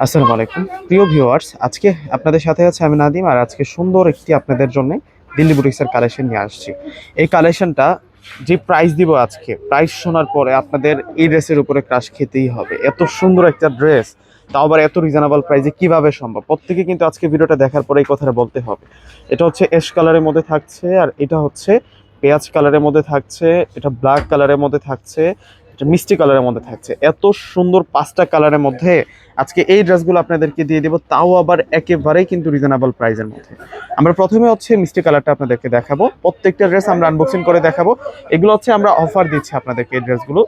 আসসালামু আলাইকুম প্রিয় ভিউয়ার্স, আজকে আপনাদের সাথে আছে আমি নাদিম। আর আজকে সুন্দর একটি আপনাদের জন্য দিল্লি বুটিক্সের কালেকশন নিয়ে আসছি। এই কালেকশনটা যে প্রাইস দিব, আজকে প্রাইস শোনার পরে আপনাদের এই ড্রেসের উপরে ক্রাশ খেতেই হবে। এত সুন্দর একটা ড্রেস, তাও আবার এত রিজনেবল প্রাইসে কিভাবে সম্ভব? প্রত্যেকে কিন্তু আজকে ভিডিওটা দেখার পরে এই কথাটা বলতে হবে। এটা হচ্ছে অ্যাশ কালারের মধ্যে থাকছে, আর এটা হচ্ছে পেঁয়াজ কালারের মধ্যে থাকছে, এটা ব্ল্যাক কালারের মধ্যে থাকছে, এটা মিষ্টি কালারের মধ্যে থাকছে। এত সুন্দর পাঁচটা কালারের মধ্যে আজকে এই ড্রেসগুলো আপনাদেরকে দিয়ে দেবো, তাও আবার একেবারেই কিন্তু রিজনেবল প্রাইসের মধ্যে। আমরা প্রথমে হচ্ছে মিষ্টি কালারটা আপনাদেরকে দেখাবো, প্রত্যেকটা ড্রেস আমরা আনবক্সিং করে দেখাবো। এগুলো হচ্ছে আমরা অফার দিচ্ছি আপনাদেরকে। এই ড্রেসগুলো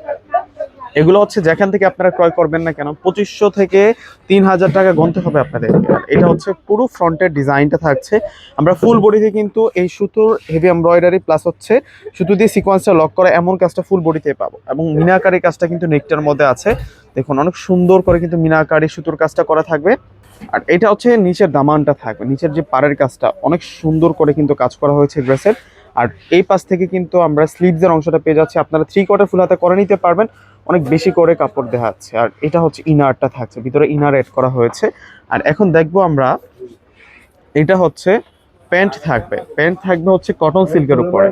এগুলো হচ্ছে যেখান থেকে আপনারা ক্রয় করবেন না কেন 2500 থেকে 3000 টাকা গুনতে হবে আপনাদেরকে। আর এটা হচ্ছে পুরো ফ্রন্টের ডিজাইনটা থাকছে। আমরা ফুল বডিতে কিন্তু এই সুতোর হেভি এমব্রয়ডারি প্লাস হচ্ছে সুতো দিয়ে সিকোয়েন্সটা লক করা এমন কাজটা ফুল বডিতে পাবো, এবং মিনাকারি কাজটা কিন্তু নেকটার মধ্যে আছে। দেখুন অনেক সুন্দর করে কিন্তু মিনাকারি সুতোর কাজটা করা থাকবে। আর এটা হচ্ছে নিচের দামানটা থাকবে, নিচের যে পাড়ের কাজটা অনেক সুন্দর করে কিন্তু কাজ করা হয়েছে ড্রেসের। আর এই পাশ থেকে কিন্তু আমরা স্লিভসের অংশটা পেয়ে যাচ্ছি। আপনারা 3/4 ফুল হাতে করে নিতে পারবেন, অনেক বেশি করে কাপড় দেখাচ্ছে। আর এটা হচ্ছে ইনারটা থাকছে, ভিতরে ইনার এড করা হয়েছে। আর এখন দেখবো আমরা, এটা হচ্ছে প্যান্ট থাকবে। প্যান্ট থাকবে হচ্ছে কটন সিল্কের উপরে,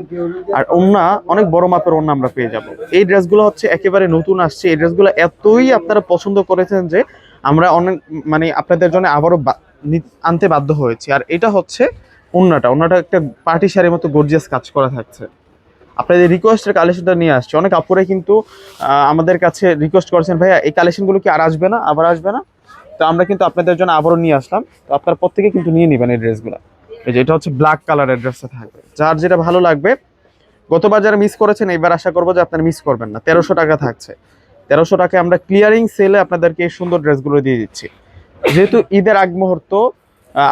আর ওড়না অনেক বড় মাপের ওড়না আমরা পেয়ে যাব। এই ড্রেসগুলো হচ্ছে একেবারে নতুন আসছে। এই ড্রেসগুলো এতই আপনারা পছন্দ করেছেন যে আমরা অনেক মানে আপনাদের জন্য আবারও আনতে বাধ্য হয়েছি। আর এটা হচ্ছে ওড়নাটা একটা পার্টি শাড়ির মতো গর্জিয়াস কাজ করা থাকছে। আপনাদের রিকোয়েস্টের কালেকশনটা নিয়ে আসছে। অনেক আপুরে কিন্তু আমাদের কাছে রিকোয়েস্ট করেছেন, ভাইয়া এই কালেকশনগুলো কি আর আসবে না, আবার আসবে না? তো আমরা কিন্তু আপনাদের জন্য আবারও নিয়ে আসলাম। তো আপনারা প্রত্যেকে কিন্তু নিয়ে নেবেন এই ড্রেসগুলো। এই যে এটা হচ্ছে ব্ল্যাক কালারের ড্রেসটা থাকবে, যার যেটা ভালো লাগবে। গতবার যারা মিস করেছেন এবার আশা করবো যে আপনারা মিস করবেন না। 1300 টাকা থাকছে। 1300 টাকায় আমরা ক্লিয়ারিং সেলে আপনাদেরকে এই সুন্দর ড্রেসগুলো দিয়ে দিচ্ছি। যেহেতু ঈদের আগ মুহূর্ত,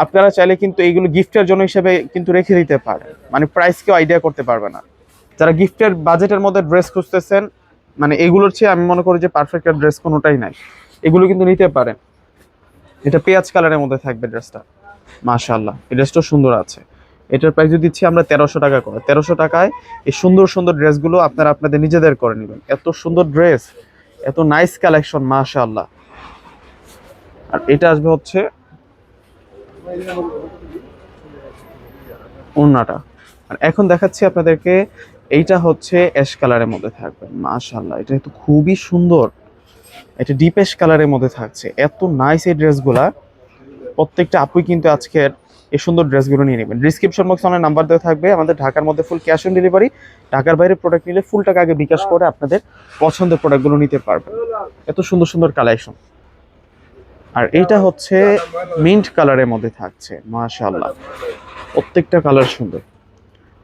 আপনারা চাইলে কিন্তু এইগুলো গিফটের জন্য হিসেবে কিন্তু রেখে দিতে পারেন, মানে প্রাইস কেউ আইডিয়া করতে পারবে না। যারা গিফটের বাজেটের মধ্যে ড্রেস খুঁজতেছেন, মানে এগুলোর চেয়ে আমি মনে করি যে পারফেক্ট ড্রেস কোনোটাই নাই, এগুলো কিন্তু নিতে পারেন। এটা পেঁয়াজ কালারের মধ্যে থাকবে ড্রেসটা। মাশাআল্লাহ, এই ড্রেসটাও সুন্দর আছে। এটার প্রাইস দিচ্ছি আমরা 1300 টাকা করে। 1300 টাকায় এই সুন্দর সুন্দর ড্রেসগুলো আপনারা আপনাদের নিজেদের করে নেবেন। এত সুন্দর ড্রেস, এত নাইস কালেকশন, মাশাআল্লাহ। আর এটা আসবে হচ্ছে ওড়নাটা। আর এখন দেখাচ্ছি আপনাদেরকে, এইটা হচ্ছে অ্যাশ কালারের মধ্যে থাকবে। মাশাআল্লাহ, এটা তো খুবই সুন্দর। এটা ডিপ অ্যাশ কালারের মধ্যে থাকছে। এত নাইস এই ড্রেসগুলা। প্রত্যেকটা আপুই কিন্তু আজকের এই সুন্দর ড্রেসগুলো নিয়ে নেবেন। ডিসক্রিপশন বক্সে অনেক নাম্বার দেওয়া থাকবে। আমাদের ঢাকার মধ্যে ফুল ক্যাশ অন ডেলিভারি। ঢাকার বাইরে প্রোডাক্ট নিলে ফুল টাকা আগে বিকাশ করে আপনাদের পছন্দের প্রোডাক্টগুলো নিতে পারবেন। এত সুন্দর সুন্দর কালেকশন। আর এইটা হচ্ছে মিন্ট কালারের মধ্যে থাকছে। মাশাআল্লাহ, প্রত্যেকটা কালার সুন্দর,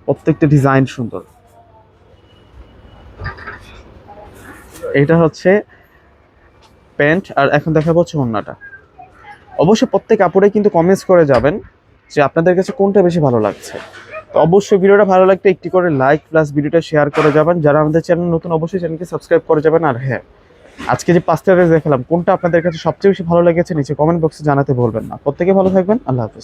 প্রত্যেকটা ডিজাইন সুন্দর। এটা হচ্ছে প্যান্ট। আর এখন দেখাবো হচ্ছে ওড়নাটা। অবশ্যই প্রত্যেক কাপড়ে কিন্তু কমেন্টস করে যাবেন যে আপনাদের কাছে কোনটা বেশি ভালো লাগছে। তো অবশ্যই ভিডিওটা ভালো লাগলে একটি করে লাইক প্লাস ভিডিওটা শেয়ার করে যাবেন। যারা আমাদের চ্যানেল নতুন অবশ্যই চ্যানেলকে সাবস্ক্রাইব করে যাবেন। আর হ্যাঁ, আজকে যে 5টা ড্রেস দেখালাম কোনটা আপনাদের কাছে সবচেয়ে বেশি ভালো লেগেছে নিচে কমেন্ট বক্সে জানাতে ভুলবেন না। প্রত্যেকে ভালো থাকবেন। আল্লাহ হাফেজ।